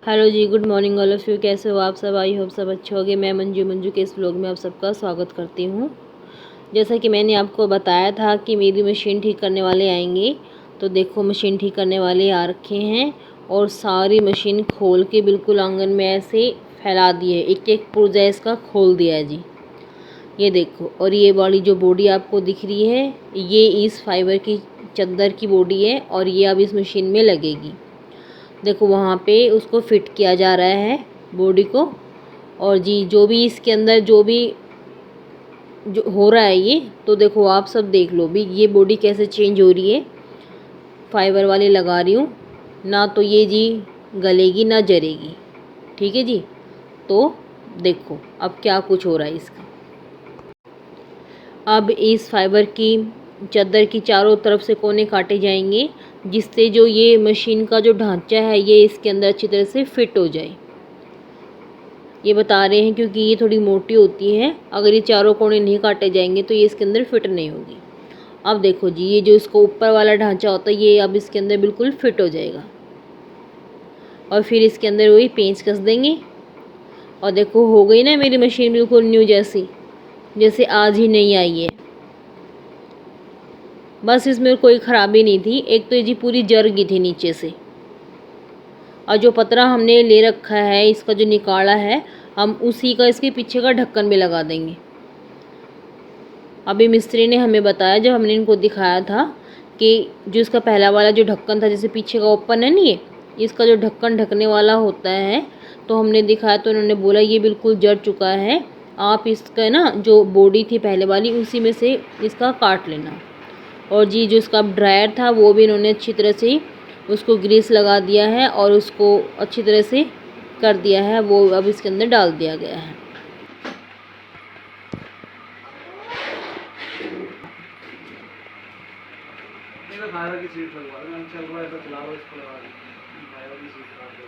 Hello जी, good morning all of you. कैसे हो आप सब? आई होप सब अच्छे होंगे। मैं मंजू के इस व्लॉग में आप सबका स्वागत करती हूँ। जैसा कि मैंने आपको बताया था कि मेरी मशीन ठीक करने वाले आएंगे, तो देखो मशीन ठीक करने वाले आ रखे हैं और सारी मशीन खोल के बिल्कुल आंगन में ऐसे फैला दिए, एक एक पुर्जा इसका खोल दिया है जी। ये देखो, और ये वाली जो बॉडी आपको दिख रही है, ये इस फाइबर की चादर की बॉडी है और ये अब इस मशीन में लगेगी। देखो वहाँ पे उसको फिट किया जा रहा है बॉडी को। और जी जो भी इसके अंदर जो भी जो हो रहा है ये, तो देखो आप सब देख लो भी ये बॉडी कैसे चेंज हो रही है। फाइबर वाली लगा रही हूँ ना, तो ये जी गलेगी ना जरेगी। ठीक है जी। तो देखो अब क्या कुछ हो रहा है इसका। अब इस फाइबर की चादर की चारों तरफ से कोने काटे जाएंगे, जिससे जो ये मशीन का जो ढांचा है ये इसके अंदर अच्छी तरह से फिट हो जाए। ये बता रहे हैं क्योंकि ये थोड़ी मोटी होती है, अगर ये चारों कोने नहीं काटे जाएंगे तो ये इसके अंदर फिट नहीं होगी। अब देखो जी, ये जो इसको ऊपर वाला ढांचा होता है ये अब इसके अंदर बिल्कुल फिट हो जाएगा। और फिर इसके अंदर वही पेंच कस देंगे और देखो हो गई ना मेरी मशीन बिल्कुल न्यू जैसी, जैसे आज ही नहीं आई है। बस इसमें कोई ख़राबी नहीं थी, एक तो ये जी पूरी जर गई थी नीचे से। और जो पतरा हमने ले रखा है इसका जो निकाला है, हम उसी का इसके पीछे का ढक्कन भी लगा देंगे। अभी मिस्त्री ने हमें बताया, जब हमने इनको दिखाया था, कि जो इसका पहला वाला जो ढक्कन था, जैसे पीछे का ओपन है नहीं, ये इसका जो ढक्कन ढकने वाला होता है, तो हमने दिखाया तो उन्होंने बोला ये बिल्कुल जड़ चुका है, आप इसका ना जो बॉडी थी पहले वाली उसी में से इसका काट लेना। और जी जो इसका ड्रायर था वो भी इन्होंने अच्छी तरह से उसको ग्रीस लगा दिया है और उसको अच्छी तरह से कर दिया है, वो अब इसके अंदर डाल दिया गया है। फाइबर की सीट लगवा दो, हम चल रहा है तो चला लो, इसको लगा दो। फाइबर की सीट लगा दो,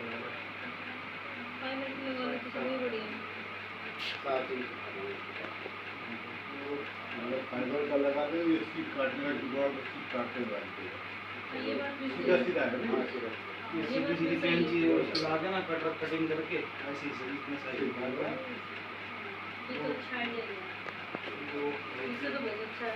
फाइबर की लगा लो तो सभी बढ़िया है। साथ ही मतलब फाइबर का लगा दो, ये सीट काटने का जुगाड़, सीट काटते हैं ये बात भी सीधा सीधा है ना। ये सीधी सीधी पेंच है, उसको लगा के ना कटिंग करके ऐसे ही इतने साइज फाइबर है। ये तो अच्छा आइडिया है, तो इससे तो बहुत अच्छा है।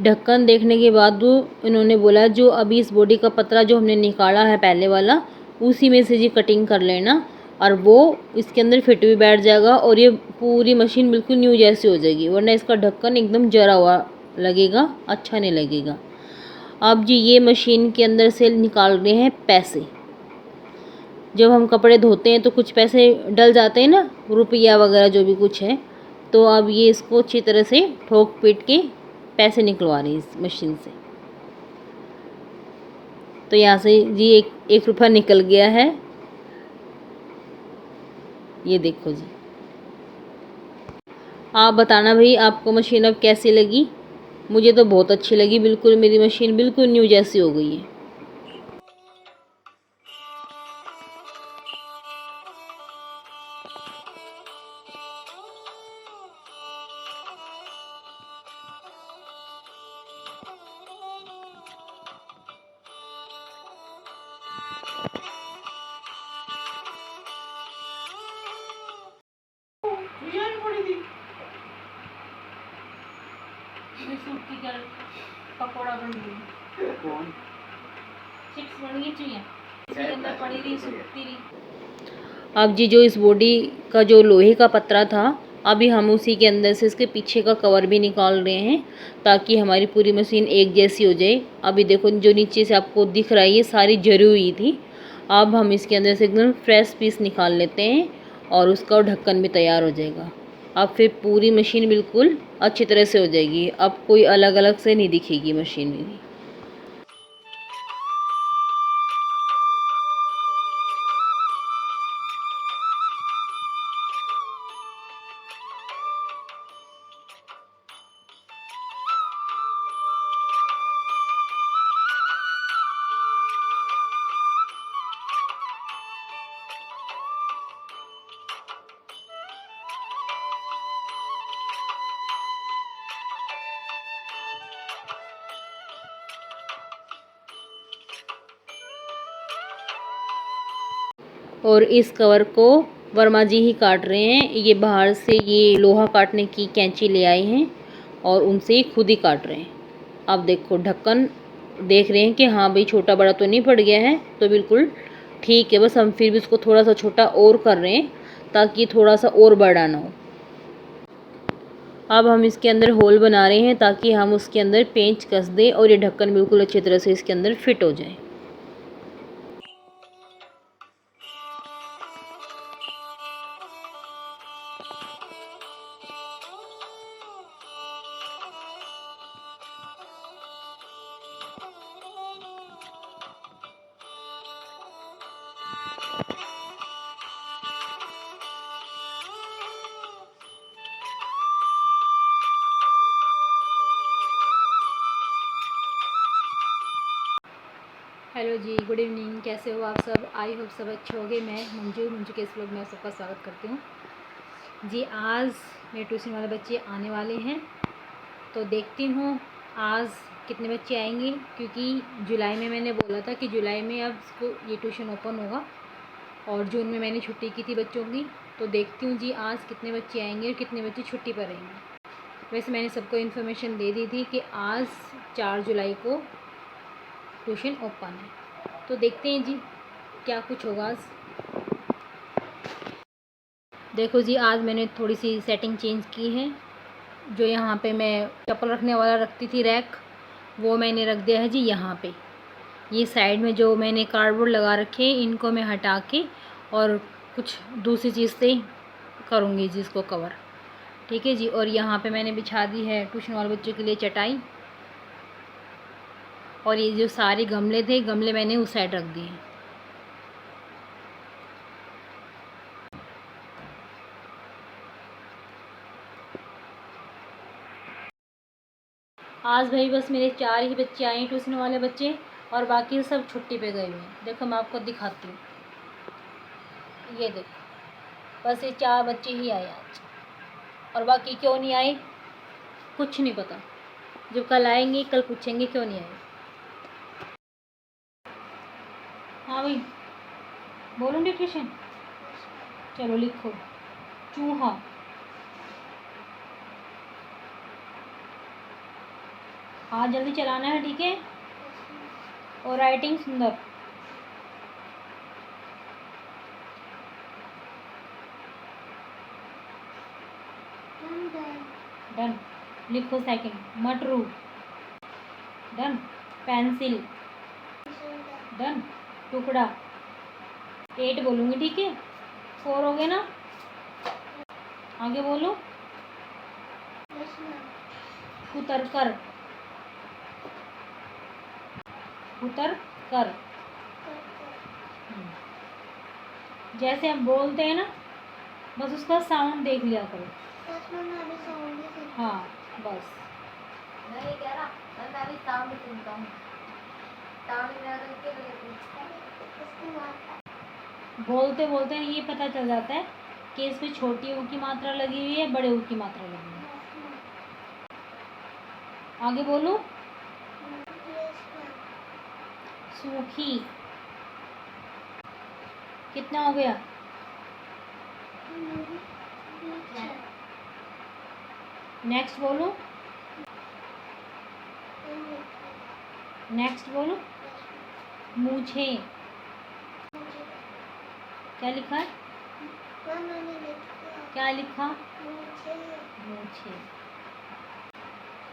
ढक्कन देखने के बाद वो इन्होंने बोला जो अभी इस बॉडी का पतरा जो हमने निकाला है पहले वाला, उसी में से जी कटिंग कर लेना और वो इसके अंदर फिट भी बैठ जाएगा और ये पूरी मशीन बिल्कुल न्यू जैसी हो जाएगी, वरना इसका ढक्कन एकदम जरा हुआ लगेगा, अच्छा नहीं लगेगा। अब जी ये मशीन के अंदर से निकाल रहे हैं पैसे। जब हम कपड़े धोते हैं तो कुछ पैसे डल जाते हैं ना, रुपया वगैरह जो भी कुछ है, तो अब ये इसको अच्छी तरह से ठोक पीट के पैसे निकलवा रही है इस मशीन से। तो यहाँ से जी एक रुपया निकल गया है, ये देखो जी। आप बताना भाई आपको मशीन अब कैसी लगी। मुझे तो बहुत अच्छी लगी, बिल्कुल मेरी मशीन बिल्कुल न्यू जैसी हो गई है। पकौड़ा बन गई, कौन चिप्स बन गई चाहिए इसके अंदर पड़ी रही सूखती रही। अब जी जो इस बॉडी का जो लोहे का पतरा था, अभी हम उसी के अंदर से इसके पीछे का कवर भी निकाल रहे हैं ताकि हमारी पूरी मशीन एक जैसी हो जाए। अभी देखो जो नीचे से आपको दिख रहा है ये सारी जरी हुई थी, अब हम इसके अंदर से एकदम फ्रेश पीस निकाल लेते हैं और उसका ढक्कन भी तैयार हो जाएगा। अब फिर पूरी मशीन बिल्कुल अच्छी तरह से हो जाएगी, अब कोई अलग अलग से नहीं दिखेगी मशीन मेरी। और इस कवर को वर्मा जी ही काट रहे हैं। ये बाहर से ये लोहा काटने की कैंची ले आए हैं और उनसे ही खुद ही काट रहे हैं। अब देखो ढक्कन देख रहे हैं कि हाँ भाई छोटा बड़ा तो नहीं पड़ गया है, तो बिल्कुल ठीक है। बस हम फिर भी उसको थोड़ा सा छोटा और कर रहे हैं ताकि थोड़ा सा और बड़ा ना हो। अब हम इसके अंदर होल बना रहे हैं ताकि हम उसके अंदर पेंच कस दें और ये ढक्कन बिल्कुल अच्छी तरह से इसके अंदर फिट हो जाए। हेलो जी, गुड इवनिंग। कैसे हो आप सब? आई होप सब अच्छे होंगे। मैं मंजू के इस व्लॉग में आप सबका स्वागत करती हूँ जी। आज मेरे ट्यूशन वाले बच्चे आने वाले हैं, तो देखती हूँ आज कितने बच्चे आएंगे, क्योंकि जुलाई में मैंने बोला था कि जुलाई में अब ये ट्यूशन ओपन होगा और जून में मैंने छुट्टी की थी बच्चों की। तो देखती हूँ जी आज कितने बच्चे आएंगे और कितने बच्चे छुट्टी पर रहेंगे। वैसे मैंने सबको इन्फॉर्मेशन दे दी थी कि आज 4 जुलाई को ट्यूशन ओपन है, तो देखते हैं जी क्या कुछ होगा आज। देखो जी, आज मैंने थोड़ी सी सेटिंग चेंज की है। जो यहाँ पे मैं चप्पल रखने वाला रखती थी रैक, वो मैंने रख दिया है जी यहाँ पे। ये साइड में जो मैंने कार्डबोर्ड लगा रखे हैं, इनको मैं हटा के और कुछ दूसरी चीज़ से करूँगी जी इसको कवर। ठीक है जी। और यहाँ पे मैंने बिछा दी है ट्यूशन वाले बच्चों के लिए चटाई, और ये जो सारे गमले थे, गमले मैंने उस साइड रख दिए हैं। आज भाई बस मेरे 4 ही बच्चे आए हैं ट्यूशन वाले बच्चे, और बाकी सब छुट्टी पे गए हुए हैं। देखो मैं आपको दिखाती हूँ, ये देखो बस ये 4 बच्चे ही आए आज, और बाकी क्यों नहीं आए कुछ नहीं पता। जब कल आएंगे कल पूछेंगे क्यों नहीं आए। हाँ भाई बोलो डिक्टेशन, चलो लिखो। चूहा, हाथ जल्दी चलाना है, ठीक है। और राइटिंग सुंदर। डन। लिखो second. Matru, done. Pencil, done. टुकड़ा, 8 बोलूँगी, ठीक है। 4 हो गए ना, आगे बोलो। उतर कर, उतर कर। जैसे हम बोलते हैं ना, बस उसका साउंड देख लिया करो। हाँ बस। नहीं कह रहा, मैं अभी साउंड सुनता हूँ। बोलते बोलते ये पता चल जाता है कि इसमें छोटी ऊ की मात्रा लगी हुई है, बड़े ऊ की मात्रा लगी हुई है। आगे बोलो। सूखी, कितना हो गया? नेक्स्ट बोलो, नेक्स्ट बोलो। मूछे, क्या लिखा है? क्या लिखा? मूछे।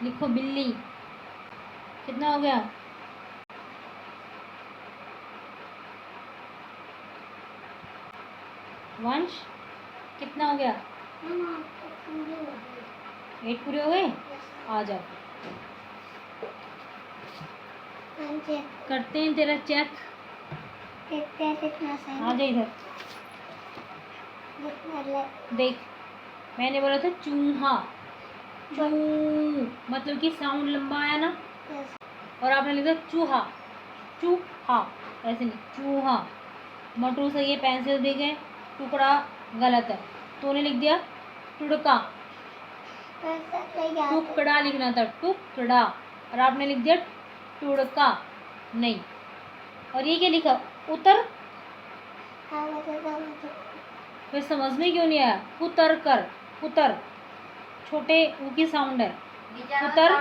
लिखो बिल्ली, कितना हो गया? वंश, कितना हो गया? 8 पूरे हो गए। आ जाओ, करते हैं तेरा चेक। आ जा इधर, देख मैंने बोला था चूहा, चू मतलब कि साउंड लंबा आया ना, और आपने लिखा चूहा, चूहा ऐसे नहीं, चूहा। मटरू सही है, पेंसिल दे गए। टुकड़ा गलत है, तूने लिख दिया टुड़का, टुकड़ा लिखना था, टुकड़ा, और आपने लिख दिया टुड़का नहीं। और ये क्या लिखा? उतर फिर समझ में क्यों नहीं आया? पुतर कर, पुतर छोटे ऊ की साउंड है, पुतर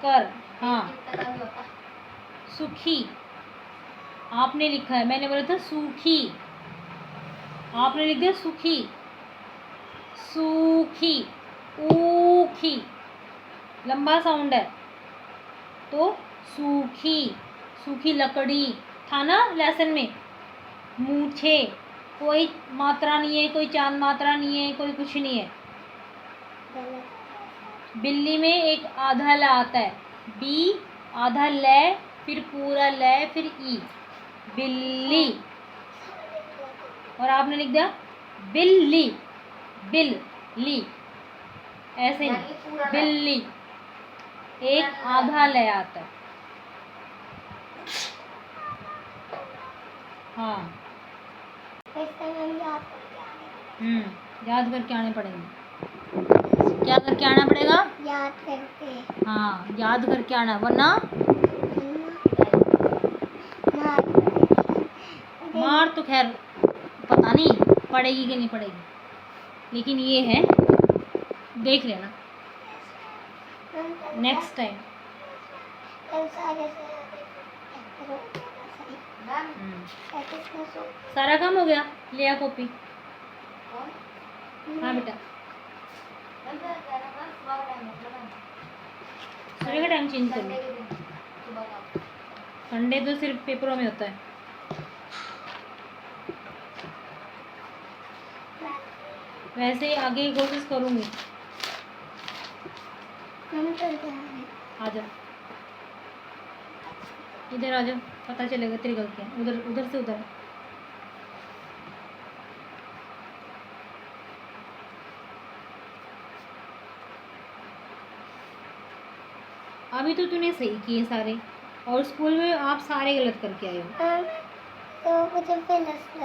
कर। हाँ, सुखी आपने लिखा है, मैंने बोला था सूखी, आपने लिख दिया सुखी। सूखी, ऊखी लंबा साउंड है, तो सूखी। सूखी लकड़ी था ना लेसन में। मूछे, कोई मात्रा नहीं है, कोई चांद मात्रा नहीं है, कोई कुछ नहीं है। बिल्ली में एक आधा ल आता है, बी आधा ल, फिर पूरा ल, फिर ई, बिल्ली। और आपने लिख दिया बिल्ली, बिल्ली, ऐसे नहीं, बिल्ली एक आधा ल आता है। हाँ, याद करके आने पड़ेंगे। क्या करके आना पड़ेगा? याद करके। हाँ, याद करके आना, वरना मार तो खैर पता नहीं पड़ेगी कि नहीं पड़ेगी, लेकिन ये है, देख लेना नेक्स्ट टाइम। सारा काम हो गया, लिया कॉपी? हाँ बेटा, सुबह का टाइम चेंज कर लो। संडे तो सिर्फ पेपरों में होता है। वैसे ही आगे की कोशिश करूँगी। आ जा, इधर आ जा, पता चलेगा तेरी गलतियाँ। उधर उधर से उधर। अभी तो तूने सही किए सारे, और स्कूल में आप सारे गलत करके आए हो। तो मुझे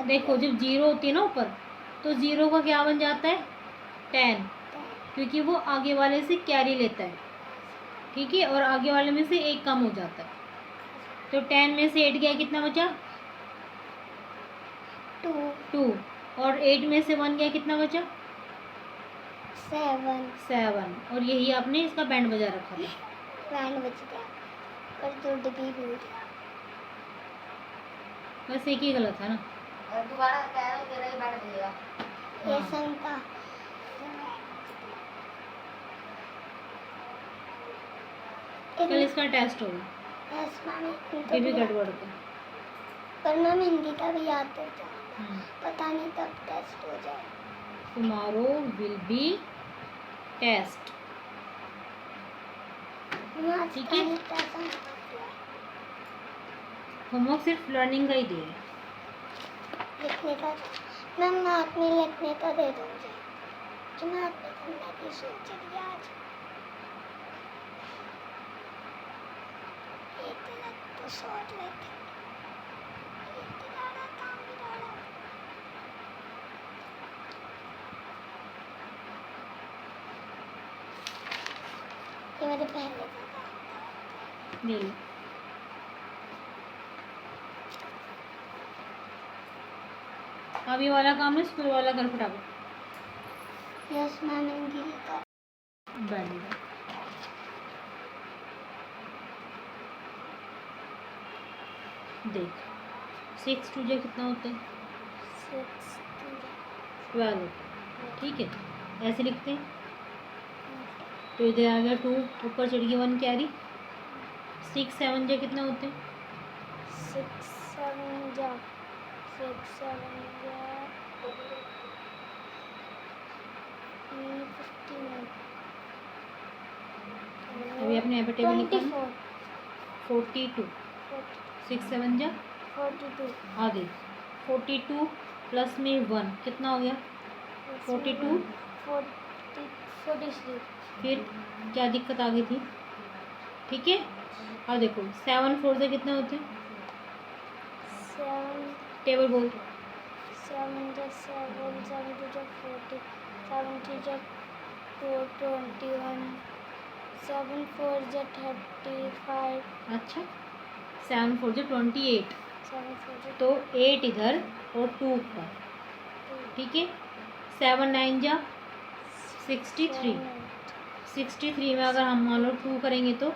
देखो, जब जीरो होती है ना ऊपर, तो जीरो का क्या बन जाता है? 10, क्योंकि वो आगे वाले से कैरी लेता है, ठीक है, और आगे वाले में से एक कम हो जाता है। तो 10 में से 8 गया, कितना बचा? 2। और 8 में से 1 गया, कितना बचा? 7। और यही आपने इसका बैंड बजा रखा था। बैंड बज गया, पर जुड़ गई भी। बस एक ही गलत है ना। और दोबारा कहो तेरा ही बैंड बजेगा। ये संता कल इसका टेस्ट होगा, ये भी गड़बड़ का। पर मैम हिंदी का भी याद करता, पता नहीं कब टेस्ट हो जाए। टुमारो विल बी टेस्ट, ठीक है। होमवर्क सिर्फ लर्निंग का ही दिया है, लिखने का मैम हाथ में लिखने का दे दो मुझे, जो मैं हाथ में करने की सोच रही आज। एक गलत तो शॉर्ट लेते, ये मेरे पहले ले लो। अब ये वाला काम है, स्कूल वाला कर फटाफट। यस मैम, हिंदी का बैंड। देख, 6 2 कितना होता है? 6 12, ठीक है, ऐसे लिखते हैं। तो इधर आ गया 2, ऊपर चढ़ गया 1 कैरी। 6 7 जा कितना होते हैं? 6 7 जा अभी अपने यहाँ पे टेबल लिखा है 42। 6 7 जा 42। आगे 42 प्लस में 1 कितना हो गया? 42 43। फिर क्या दिक्कत आ गई थी? ठीक है, अब देखो 7 4 से कितने होते हैं? 7 टेबल बोल। 7 जा 7 7 2 जा 40 7 3 जा 21 7 4 जा 35। अच्छा, 7 4 जा 28 तो 8 इधर और 2 ऊपर, ठीक है। 7 9 जा 63, 63 में अगर हम मान लो 2 करेंगे तो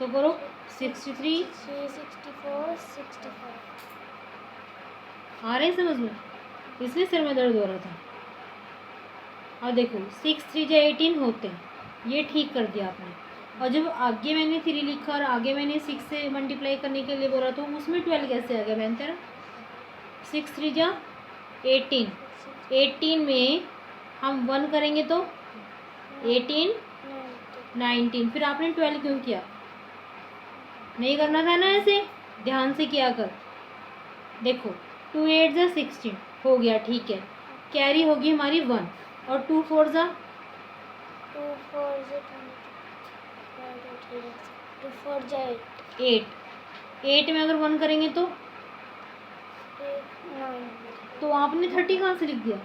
करो 63 64 64 आ रहे समझ में, इसलिए सिर में दर्द हो रहा था। और देखो 6 3 जा 18 होते हैं, ये ठीक कर दिया आपने। और जब आगे मैंने 3 लिखा और आगे मैंने 6 से मल्टीप्लाई करने के लिए बोला तो उसमें 12 कैसे आ गया बहन तेरा? 6 3 जा 18, 18 में हम 1 करेंगे तो 18 19, फिर आपने 12 क्यों किया? नहीं करना था ना ऐसे, ध्यान से किया कर। देखो 2 8 जा 16 हो गया, ठीक है। कैरी होगी हमारी 1 और 2 4 जा 2 4 8, 8 में अगर 1 करेंगे तो 9 आपने 30 कहाँ से लिख दिया?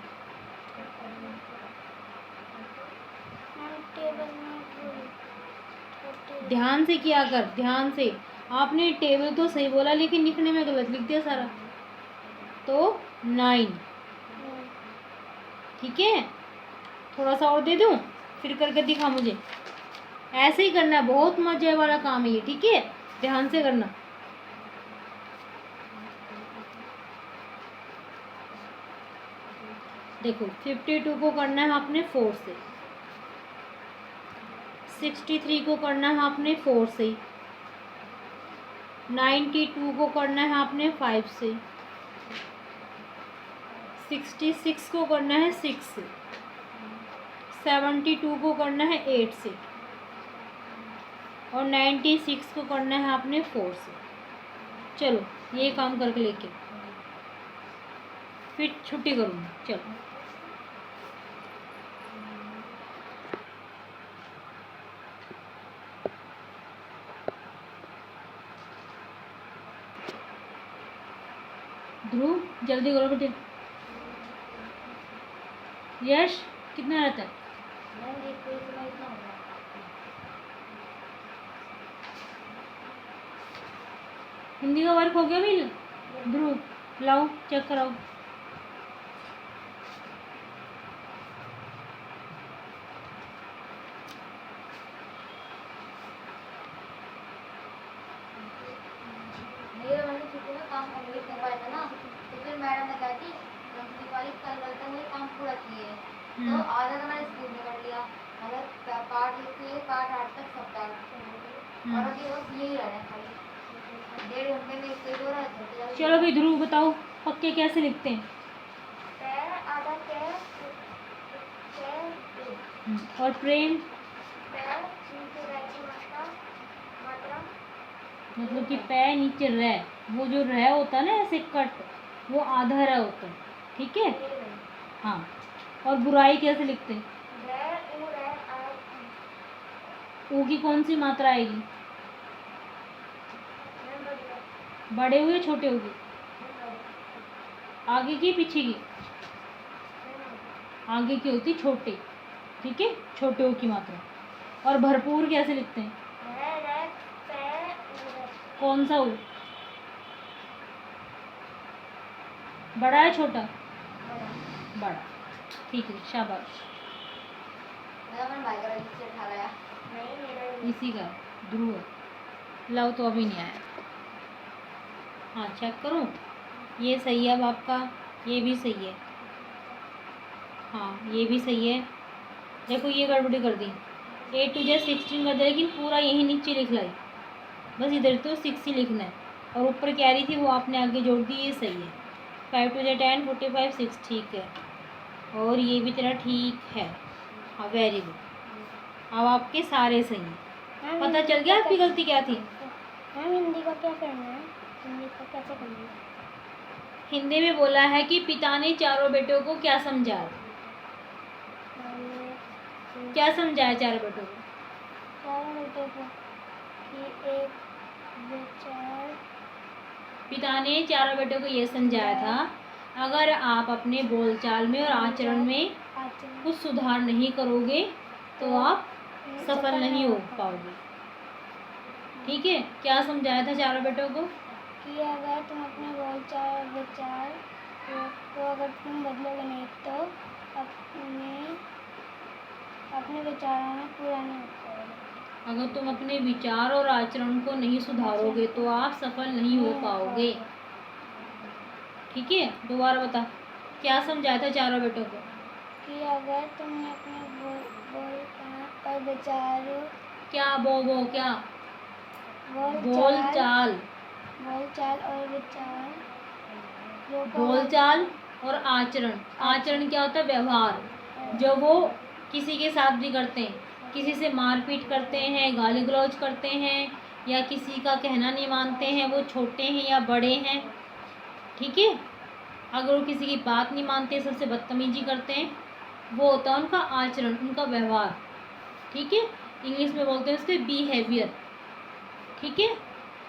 टेबल में ध्यान से किया कर, ध्यान से। आपने टेबल तो सही बोला लेकिन लिखने में गलत लिख दिया सारा। तो 9, ठीक है। थोड़ा सा और दे दूँ, फिर करके दिखा मुझे। ऐसे ही करना है, बहुत मजे वाला काम है ये, ठीक है। ध्यान से करना। देखो 52 को करना है आपने 4 से, 63 को करना है आपने 4 से, 92 को करना है आपने 5 से, 66 को करना है 6 से, 72 को करना है 8 से और 96 को करना है आपने 4 से। चलो ये काम करके लेके फिर छुट्टी करूँगी। चलो ध्रुव जल्दी करो बेटे। यश कितना रहता है? हिंदी का वर्क हो गया भी? ध्रुव लाओ चेक कराओ। काम कंप्लीट कर पाया था ना, तो फिर मैडम ने कहा कि दीपावली कल तक मुझे काम पूरा किए, तो आधा तो मैंने स्कूल में कर लिया, मतलब पार्ट 1 से पार्ट 8 तक सब पार्ट, और अभी बस यही रह रहा है खाली 1.5 घंटे में एक हो रहा है। चलो भाई ध्रुव बताओ पक्के कैसे लिखते हैं? पैर आधा पैर और प्रेम पैर नीचे रहती मात्रा मतलब कि पैर नीचे रह, वो जो रह होता है ना ऐसे कट, वो आधा रह होता है, ठीक है। हाँ, और बुराई कैसे लिखते हैं? ऊ की कौन सी मात्रा आएगी? बड़े हुए छोटे हुए? आगे की पीछे की? आगे की होती छोटे, ठीक है, छोटे ऊ की मात्रा। और भरपूर कैसे लिखते हैं? कौन सा ऊ? बड़ा है छोटा? बड़ा, ठीक है, शाबाश। इसी का ध्रुव लाओ तो अभी नहीं आया। हाँ चेक करो, ये सही है अब आपका, ये भी सही है, हाँ ये भी सही है। देखो ये गड़बड़ी कर दी, 8 2 जा 16 कर दिया, लेकिन पूरा यही नीचे लिख लाई, बस इधर तो 6 ही लिखना है और ऊपर कैरी थी वो आपने आगे जोड़ दी, ये सही है। 5 2 जा 10 45 6, ठीक है। और ये भी तेरा ठीक है, हाँ वेरी गुड। अब आपके सारे सही हैं। पता चल गया आपकी गलती क्या थी? मैम हिंदी का क्या करना है? हिंदी का कैसे करना है? हिंदी में बोला है कि पिता ने चारों बेटों को क्या समझाया? क्या समझाया चारों बेटों को? चारों बेटों को कि एक विचार, पिता ने चारों बेटों को ये समझाया था, अगर आप अपने बोलचाल में और आचरण में कुछ सुधार नहीं करोगे तो आप सफल नहीं हो पाओगे, ठीक है। क्या समझाया था चारों बेटों को? कि अगर तुम अपने बोलचाल और विचार को अगर तुम बदलोगे नहीं तो अपने विचारों में पूरा नहीं हो पाओगे। अगर तुम अपने विचार और आचरण को नहीं सुधारोगे तो आप सफल नहीं हो पाओगे। ठीक है, दोबारा बता, क्या समझाया था चारों बेटों को? कि अगर तुमने अपने बोल और विचार क्या क्या बोलचाल बोलचाल और विचार बोलचाल और आचरण। आचरण क्या होता है? व्यवहार। जो वो किसी के साथ भी करते हैं, किसी से मारपीट करते हैं, गाली गलौज करते हैं, या किसी का कहना नहीं मानते हैं, वो छोटे हैं या बड़े हैं, ठीक है, अगर वो किसी की बात नहीं मानते, सबसे बदतमीजी करते हैं, वो होता है उनका आचरण, उनका व्यवहार। ठीक है, इंग्लिश में बोलते हैं उसके बिहेवियर। ठीक है,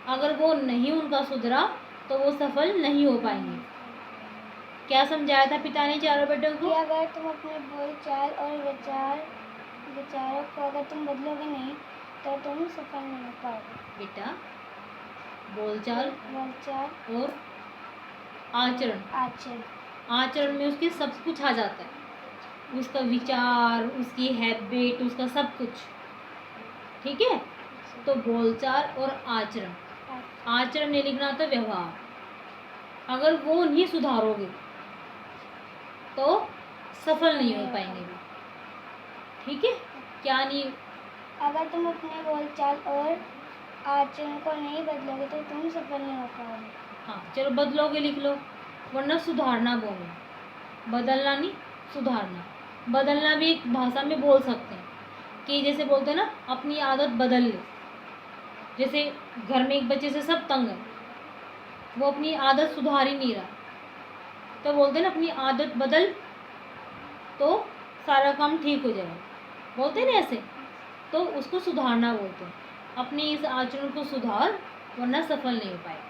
अगर वो नहीं उनका सुधरा तो वो सफल नहीं हो पाएंगे। क्या समझाया था पिता ने चारों बेटों कि को? अगर तुम अपने बोलचाल और विचारों को अगर तुम बदलोगे नहीं तो तुम सफल नहीं हो पाओगे। बेटा, बोलचाल और आचरण। आचरण में उसके सब कुछ आ जाता है, उसका विचार, उसकी हैबिट, उसका सब कुछ। ठीक है, तो बोलचाल और आचरण। आचरण नहीं लिखना तो व्यवहार। अगर वो नहीं सुधारोगे तो सफल नहीं हो पाएंगे। ठीक है, क्या नहीं? अगर तुम अपने बोलचाल और आचरण को नहीं बदलोगे तो तुम सफल नहीं हो पाओगे। हाँ, चलो बदलोगे लिख लो, वरना सुधारना बोलो। बदलना नहीं, सुधारना। बदलना भी एक भाषा में बोल सकते हैं कि जैसे बोलते हैं ना, अपनी आदत बदल ले। जैसे घर में एक बच्चे से सब तंग है, वो अपनी आदत सुधार ही नहीं रहा, तो बोलते हैं ना अपनी आदत बदल तो सारा काम ठीक हो जाएगा, बोलते हैं ना ऐसे। तो उसको सुधारना बोलते हैं। अपने इस आचरण को सुधार, वरना सफल नहीं हो पाएगा।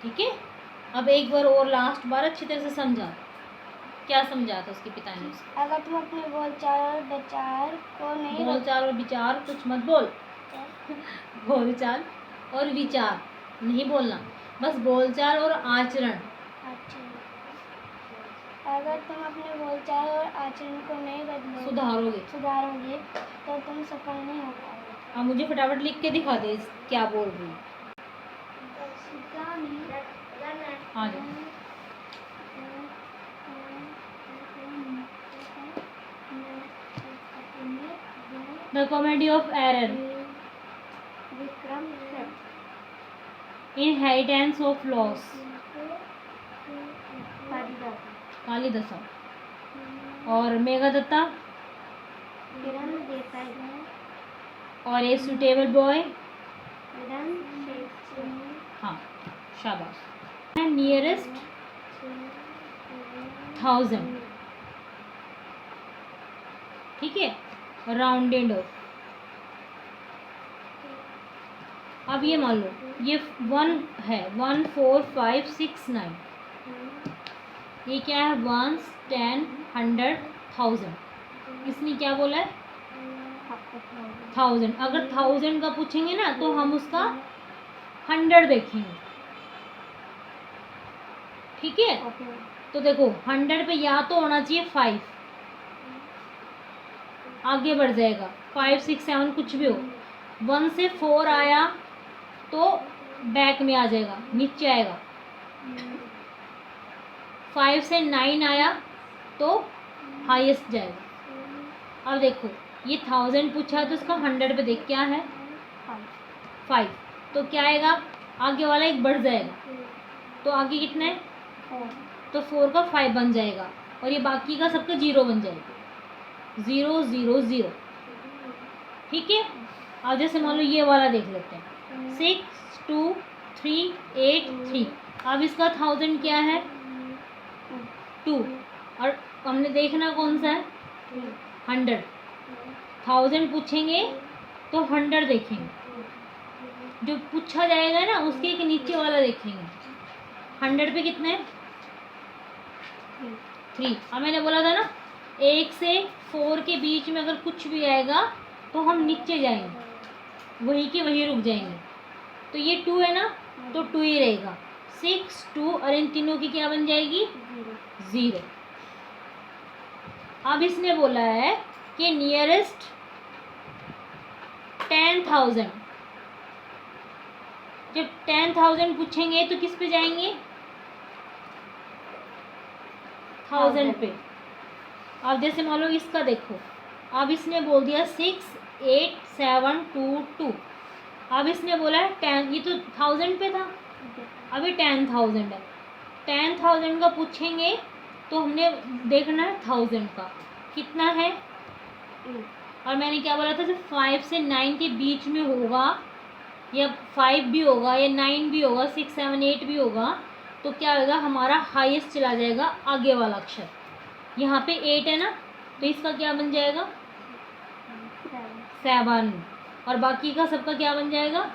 ठीक है, अब एक बार और लास्ट बार अच्छी तरह से समझा। क्या समझा था उसके पिता ने उसे? अगर तुम अपने बोलचाल और विचार को नहीं बोलचाल और विचार कुछ मत बोल। बोलचाल और विचार नहीं बोलना, बस बोलचाल और आचरण। अगर तुम अपने बोलचाल और आचरण को नहीं सुधारोगे तो तुम सफल नहीं हो पाओगे। अब मुझे फटाफट लिख के दिखा दे क्या बोल रही है। हाँ जी। The comedy of error, inheritance of loss, Kalidasa. और मेघदत्ता और ए सुटेबल बॉय। हाँ, शाबाश। नियरेस्ट 1000, ठीक है, राउंडेड ऑफ। अब ये मान लो ये 1 है, 1 4 5 6 9, ये क्या है? 1 10 100 1000। इसने क्या बोला है? 1000। अगर 1000 का पूछेंगे ना तो हम उसका 100 देखेंगे। ठीक है, तो देखो 100 पे या तो होना चाहिए 5, आगे बढ़ जाएगा 5 6 7 कुछ भी हो। 1 से 4 आया तो बैक में आ जाएगा, नीचे आएगा। 5 से 9 आया तो हाईएस्ट जाएगा। अब देखो ये 1000 पूछा है तो इसका 100 पे देख क्या है? 5। तो क्या आएगा? आगे वाला एक बढ़ जाएगा, तो आगे कितना है? 4। तो 4 का 5 बन जाएगा और ये बाकी का सबका 0 बन जाएगा। 0 0 0। ठीक है, अब जैसे मान लो ये वाला देख लेते हैं, 6 2 3 8 3। अब इसका 1000 क्या है? 2। और हमने देखना कौन सा है? 100। 1000 पूछेंगे तो 100 देखेंगे, जो पूछा जाएगा ना उसके एक नीचे वाला देखेंगे। 100 पे कितना है? 3। अब मैंने बोला था ना 1 से 4 के बीच में अगर कुछ भी आएगा तो हम नीचे जाएंगे, वहीं के वहीं रुक जाएंगे। तो ये 2 है ना, तो 2 ही रहेगा। 6 2 और इन तीनों की क्या बन जाएगी? 0। अब इसने बोला है कि नियरेस्ट 10,000। जब 10,000 पूछेंगे तो किस पे जाएंगे? 1000 पे। अब जैसे मान लो इसका देखो, अब इसने बोल दिया 68722। अब इसने बोला है 10, ये तो 1000 पे था, अभी 10,000 है। 10,000 का पूछेंगे तो हमने देखना है 1000 का कितना है। और मैंने क्या बोला था, जब 5 से 9 के बीच में होगा, या 5 भी होगा या 9 भी होगा, 6 7 8 भी होगा, तो क्या होगा, हमारा हाईएस्ट चला जाएगा आगे वाला अक्षर। यहाँ पे 8 है ना, तो इसका क्या बन जाएगा? 7। और बाकी का सबका क्या बन जाएगा?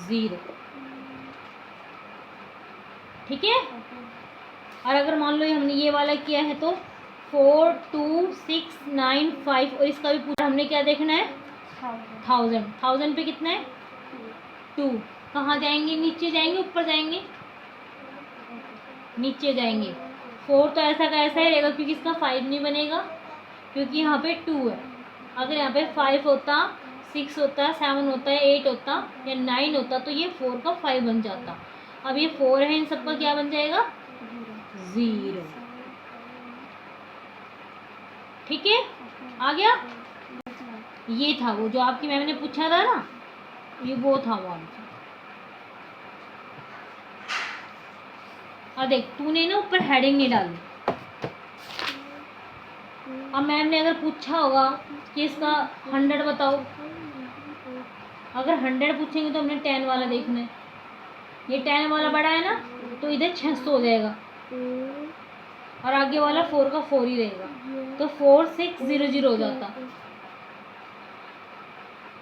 0। ठीक है। और अगर मान लो हमने ये वाला किया है तो 4 2 6 9 5, और इसका भी पूरा हमने क्या देखना है? 1000 पे कितना है? 2। कहाँ जाएंगे? नीचे जाएंगे, ऊपर जाएंगे? नीचे जाएंगे। 4 तो ऐसा का ऐसा ही रहेगा क्योंकि इसका 5 नहीं बनेगा, क्योंकि यहाँ पे 2 है। अगर यहाँ पे 5 होता, 6 होता, 7 होता है, 8 होता या 9 होता तो ये 4 का 5 बन जाता। अब ये 4 है, इन सबका क्या बन जाएगा? 0। ठीक है, आ गया। ये था वो जो आपकी मैम ने पूछा था ना, ये वो था वो आंसर। और देख, तूने ना ऊपर हेडिंग नहीं डाली। अब मैम ने अगर पूछा होगा कि इसका 100 बताओ, अगर 100 पूछेंगे तो हमने 10 वाला देखना है। ये 10 वाला बड़ा है ना, तो इधर 600 हो जाएगा, और आगे वाला 4 का 4 ही रहेगा, तो 4600 हो जाता।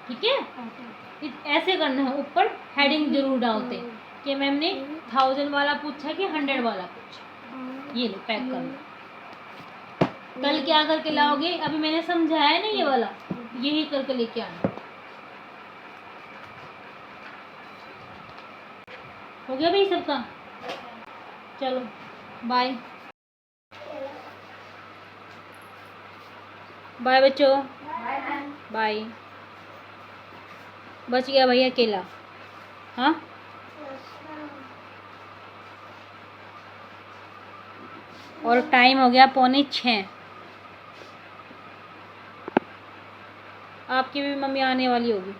ठीक है, ऐसे करना है, ऊपर हेडिंग जरूर डालते कि मैम ने 1000 वाला पूछा कि 100 वाला पूछा। ये लो, पैक कर लो। कल क्या करके लाओगे? अभी मैंने समझाया है ना, ये वाला यही करके लेके आना। हो गया भाई सबका? चलो बाय बाय बच्चों, बाय। बच गया भैया अकेला। हाँ, और टाइम हो गया 5:45। आपकी भी मम्मी आने वाली होगी।